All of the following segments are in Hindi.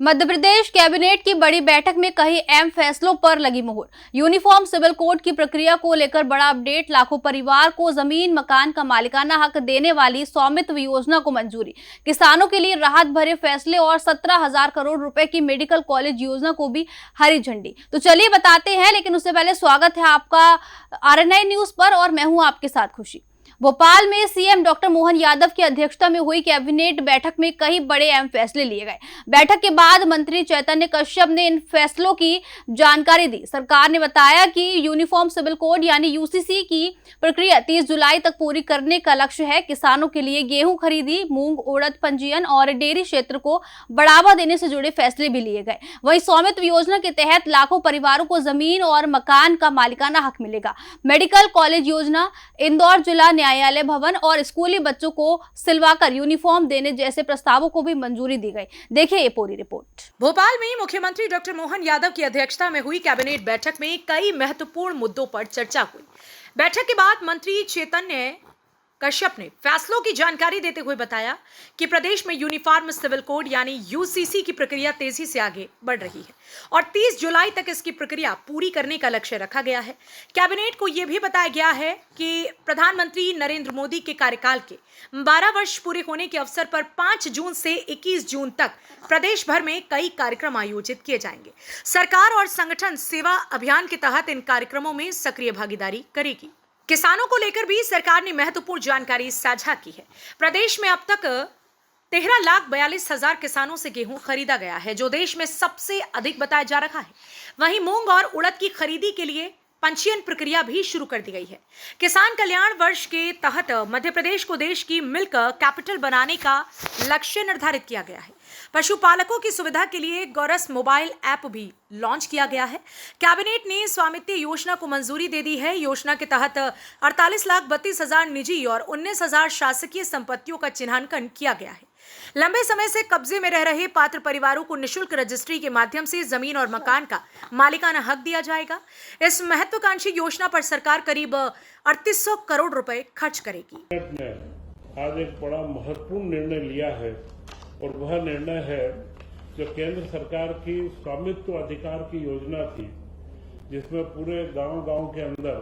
मध्य प्रदेश कैबिनेट की बड़ी बैठक में कई अहम फैसलों पर लगी मुहर। यूनिफॉर्म सिविल कोड की प्रक्रिया को लेकर बड़ा अपडेट। लाखों परिवार को जमीन मकान का मालिकाना हक देने वाली स्वामित्व योजना को मंजूरी। किसानों के लिए राहत भरे फैसले और 17,000 करोड़ रुपए की मेडिकल कॉलेज योजना को भी हरी झंडी। तो चलिए बताते हैं, लेकिन उससे पहले स्वागत है आपका RNI न्यूज पर और मैं हूं आपके साथ खुशी। भोपाल में सीएम डॉक्टर मोहन यादव की अध्यक्षता में हुई कैबिनेट बैठक में कई बड़े अहम फैसले लिए गए। बैठक के बाद मंत्री चैतन्य कश्यप ने इन फैसलों की जानकारी दी। सरकार ने बताया कि यूनिफॉर्म सिविल कोड यानी यूसीसी की प्रक्रिया 30 जुलाई तक पूरी करने का लक्ष्य है। किसानों के लिए गेहूं खरीदी, मूंग, उड़द पंजीयन और डेयरी क्षेत्र को बढ़ावा देने से जुड़े फैसले भी लिए गए। वहीं स्वामित्व योजना के तहत लाखों परिवारों को जमीन और मकान का मालिकाना हक मिलेगा। मेडिकल कॉलेज योजना, इंदौर जिला न्यायालय भवन और स्कूली बच्चों को सिलवाकर यूनिफॉर्म देने जैसे प्रस्तावों को भी मंजूरी दी गई। देखिए ये पूरी रिपोर्ट। भोपाल में मुख्यमंत्री डॉक्टर मोहन यादव की अध्यक्षता में हुई कैबिनेट बैठक में कई महत्वपूर्ण मुद्दों पर चर्चा हुई। बैठक के बाद मंत्री चैतन्य कश्यप ने फैसलों की जानकारी देते हुए बताया कि प्रदेश में यूनिफॉर्म सिविल कोड यानी यूसीसी की प्रक्रिया तेजी से आगे बढ़ रही है और 30 जुलाई तक इसकी प्रक्रिया पूरी करने का लक्ष्य रखा गया है। कैबिनेट को यह भी बताया गया है कि प्रधानमंत्री नरेंद्र मोदी के कार्यकाल के 12 वर्ष पूरे होने के अवसर पर 5 जून से 21 जून तक प्रदेश भर में कई कार्यक्रम आयोजित किए जाएंगे। सरकार और संगठन सेवा अभियान के तहत इन कार्यक्रमों में सक्रिय भागीदारी करेगी। किसानों को लेकर भी सरकार ने महत्वपूर्ण जानकारी साझा की है। प्रदेश में अब तक 13,42,000 किसानों से गेहूं खरीदा गया है, जो देश में सबसे अधिक बताया जा रहा है। वहीं मूंग और उड़द की खरीदी के लिए पंजीयन प्रक्रिया भी शुरू कर दी गई है। किसान कल्याण वर्ष के तहत मध्य प्रदेश को देश की मिल्क कैपिटल बनाने का लक्ष्य निर्धारित किया गया है। पशुपालकों की सुविधा के लिए गौरस मोबाइल ऐप भी लॉन्च किया गया है। कैबिनेट ने स्वामित्व योजना को मंजूरी दे दी है। योजना के तहत 48,32,000 निजी और 19,000 शासकीय संपत्तियों का चिन्हांकन किया गया है। लंबे समय से कब्जे में रह रहे पात्र परिवारों को निःशुल्क रजिस्ट्री के माध्यम से जमीन और मकान का मालिकाना हक दिया जाएगा। इस महत्वाकांक्षी योजना पर सरकार करीब 3800 करोड़ रुपए खर्च करेगी। आज एक बड़ा महत्वपूर्ण निर्णय लिया है और वह निर्णय है जो केंद्र सरकार की स्वामित्व अधिकार की योजना थी, जिसमें पूरे गांव-गांव के अंदर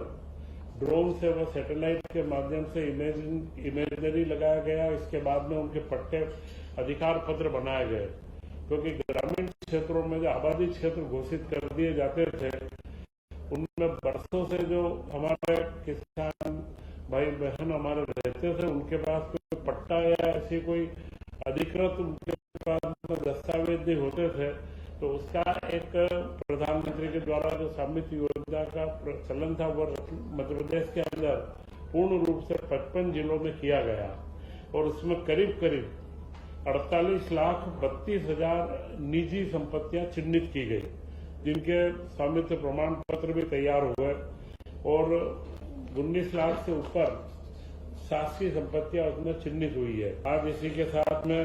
ड्रोन से व सैटेलाइट के माध्यम से इमेजरी लगाया गया। इसके बाद में उनके पट्टे अधिकार पत्र बनाए गए, क्योंकि ग्रामीण क्षेत्रों में जो आबादी क्षेत्र घोषित कर दिए जाते थे, उनमें बरसों से जो हमारे किसान भाई बहन हमारे रहते थे, उनके पास कोई पट्टा या ऐसी कोई अधिकृत उनके पास दस्तावेज नहीं होते थे। तो उसका एक प्रधानमंत्री के द्वारा जो स्वामित्व योजना का चलन था, वो मध्य प्रदेश के अंदर पूर्ण रूप से 55 जिलों में किया गया और उसमें करीब 48,32,000 निजी संपत्तियां चिन्हित की गई, जिनके स्वामित्व प्रमाण पत्र भी तैयार हुए और 19 लाख से ऊपर शासकीय संपत्तियां उसमें चिन्हित हुई है। आज इसी के साथ में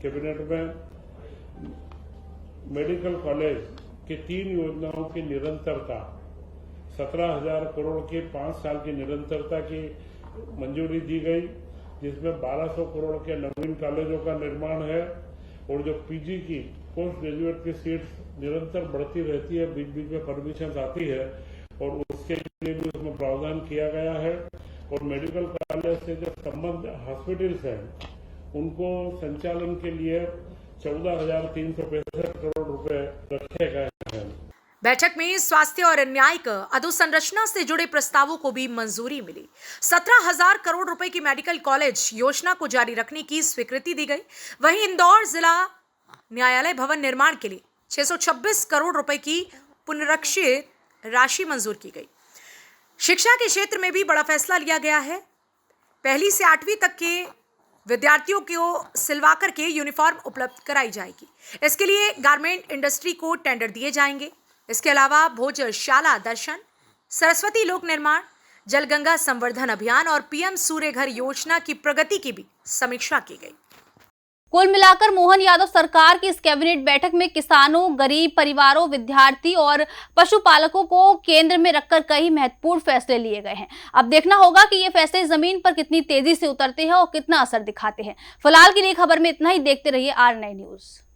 कैबिनेट में मेडिकल कॉलेज की 3 योजनाओं की निरंतरता 17,000 करोड़ की 5 साल की निरंतरता की मंजूरी दी गई, जिसमें 1,200 करोड़ के नवीन कॉलेजों का निर्माण है और जो पीजी की पोस्ट ग्रेजुएट की सीट्स निरंतर बढ़ती रहती है, बीच बीच में परमिशन आती है और उसके लिए भी उसमें प्रावधान किया गया है। और मेडिकल कॉलेज से जो संबंध हॉस्पिटल्स हैं, उनको संचालन के लिए 14,365 करोड़ रुपए रखे गए हैं। बैठक में स्वास्थ्य और न्यायिक अधोसंरचना से जुड़े प्रस्तावों को भी मंजूरी मिली। 17,000 करोड़ रुपए की मेडिकल कॉलेज योजना को जारी रखने की स्वीकृति दी गई। वहीं इंदौर जिला न्यायालय भवन निर्माण के लिए 626 करोड़ रुपए की पुनरीक्षित राशि मंजूर की गई। शिक्षा के क्षेत्र में भी बड़ा फैसला लिया गया है। 1ली से 8वीं तक के विद्यार्थियों को सिलवा करके यूनिफॉर्म उपलब्ध कराई जाएगी। इसके लिए गारमेंट इंडस्ट्री को टेंडर दिए जाएंगे। इसके अलावा भोजशाला दर्शन, सरस्वती लोक निर्माण, जलगंगा संवर्धन अभियान और पीएम सूर्य घर योजना की प्रगति की भी समीक्षा की गई। कुल मिलाकर मोहन यादव सरकार की इस कैबिनेट बैठक में किसानों, गरीब परिवारों, विद्यार्थी और पशुपालकों को केंद्र में रखकर कई महत्वपूर्ण फैसले लिए गए हैं। अब देखना होगा कि ये फैसले जमीन पर कितनी तेजी से उतरते हैं और कितना असर दिखाते हैं। फिलहाल के लिए खबर में इतना ही। देखते रहिए RNI न्यूज।